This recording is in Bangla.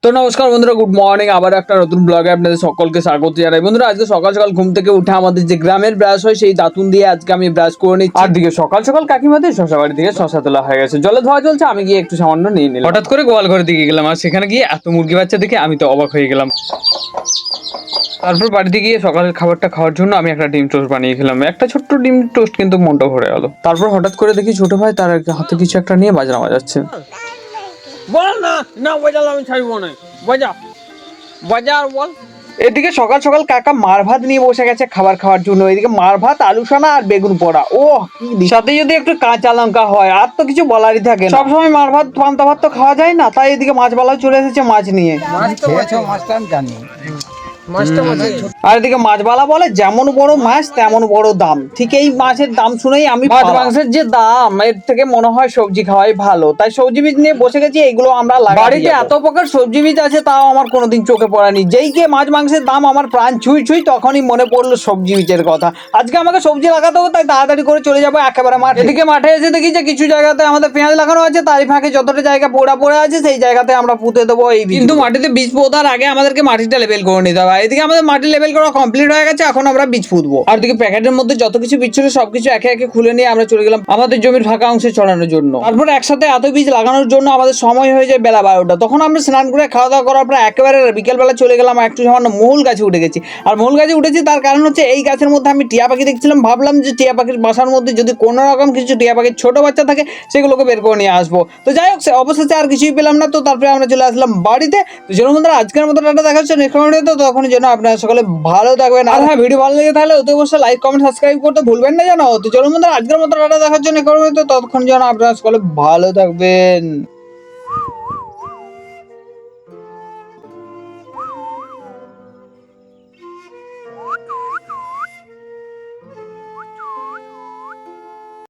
তো নমস্কার বন্ধুরা, গুড মর্নিং। আবার একটা নতুন ব্লগে আপনাদের সকলকে স্বাগত জানাই। বন্ধুরা, আজকে সকাল সকাল ঘুম থেকে উঠে আমাদের যে গ্রামের ব্রাশ হয় সেই দাতুন দিয়ে আজকে আমি ব্রাশ করে নিচ্ছি। আর দিকে সকাল সকাল কাকিমাদের শশা বাড়ি থেকে শশা তোলা হয়ে গেছে, জলে ধোয়া চলছে। আমি গিয়ে একটু সামান্য নিয়ে নিলাম। হঠাৎ করে গোয়াল ঘরের দিকে গেলাম, আর সেখানে গিয়ে এত মুরগি বাচ্চা দেখে আমি তো অবাক হয়ে গেলাম। তারপর বাড়িতে গিয়ে সকালের খাবারটা খাওয়ার জন্য আমি একটা ডিম টোস্ট বানিয়ে খেলাম। একটা ছোট্ট ডিম টোস্ট, কিন্তু মনটা ভরে গেল। তারপর হঠাৎ করে দেখি ছোট ভাই তার হাতে কিছু একটা নিয়ে বাজনা বাজাচ্ছে। বল না না বাজাল আমি ছাড়বো না। বাজা বাজার বল। এদিকে সকাল সকাল কাকা মার ভাত নিয়ে বসে গেছে খাবার খাওয়ার জন্য। এদিকে মার ভাত, আলু সানা আর বেগুন পোড়া। ও সাথে যদি একটু কাঁচা লঙ্কা হয়, আর তো কিছু বলারই থাকে না। সবসময় মার ভাত পান্তা ভাত তো খাওয়া যায় না, তাই এদিকে মাছ বালাও চলে এসেছে মাছ নিয়ে। মাছটা আমি জানি। মাছটা আর এদিকে মাছবালা বলে যেমন বড় মাছ তেমন বড় দাম। ঠিক এই মাছের দাম শুনেই আমি মাছ মাংসের যে দাম, এর থেকে মনে হয় সবজি খাওয়াই ভালো। তাই সবজি বীজ নিয়ে বসে গেছি, এগুলো আমরা বাড়িতে এত প্রকার সবজি বীজ আছে, তাও আমার কোনোদিন চোখে পড়েনি। যেই গিয়ে মাছ মাংসের দাম আমার প্রাণ ছুঁই ছুঁই, তখনই মনে পড়লো সবজি বীজের কথা। আজকে আমাকে সবজি লাগাতে হবে, তাই তাড়াতাড়ি করে চলে যাবো একেবারে মাঠে। এদিকে মাঠে এসে দেখি যে কিছু জায়গাতে আমাদের পেঁয়াজ লাগানো আছে, তারই ফাঁকে যতটা জায়গা পোড়া পড়ে আছে সেই জায়গাতে আমরা পুঁতে দেবো এই বীজ। কিন্তু মাটিতে বীজ পোঁতার আগে আমাদেরকে মাটিটা লেবেল করে নিতে হবে। এদিকে আমাদের মাটি লেবেল করা কমপ্লিট হয়ে গেছে, এখন আমরা বীজ পুঁতবো। আর দিকে প্যাকেটের মধ্যে যত কিছু বীজ ছিল সবকিছু একে একে খুলে নিয়ে আমরা চলে গেলাম আমাদের জমির ফাঁকা অংশে ছড়ানোর জন্য। তারপর একসাথে এত বীজ লাগানোর জন্য আমাদের সময় হয়ে যায় বেলা 12টা। তখন আমরা স্নান করে খাওয়া দাওয়া করার পর একেবারে বিকেলবেলা চলে গেলাম একটু সামান্য মহুল গাছে উঠে গেছি। আর মহুল গাছে উঠেছি তার কারণ হচ্ছে এই গাছের মধ্যে আমি টিয়া পাখি দেখছিলাম। ভাবলাম যে টিয়া পাখির বাসার মধ্যে যদি কোনো রকম কিছু টিয়া পাখির ছোট বাচ্চা থাকে সেগুলোকে বের করে নিয়ে আসবো। তো যাই হোক, অবশেষে আর কিছুই পেলাম না। তো তারপরে আমরা চলে আসলাম বাড়িতে। তো চলুন বন্ধুরা, আজকের মতো টাটা, দেখা হচ্ছে নেক্সট ভিডিওতে। তো তখন যেন আপনারা সকলে ভালো থাকবেন। আর হ্যাঁ, ভিডিও ভালো লেগে তাহলে অতি অবশ্যই লাইক কমেন্ট সাবস্ক্রাইব করতে ভুলবেন না জানো। তো চলুন বন্ধুরা, আজকের মতো টাটা, দেখার জন্য ততক্ষণ যেন আপনারা সকলে ভালো থাকবেন।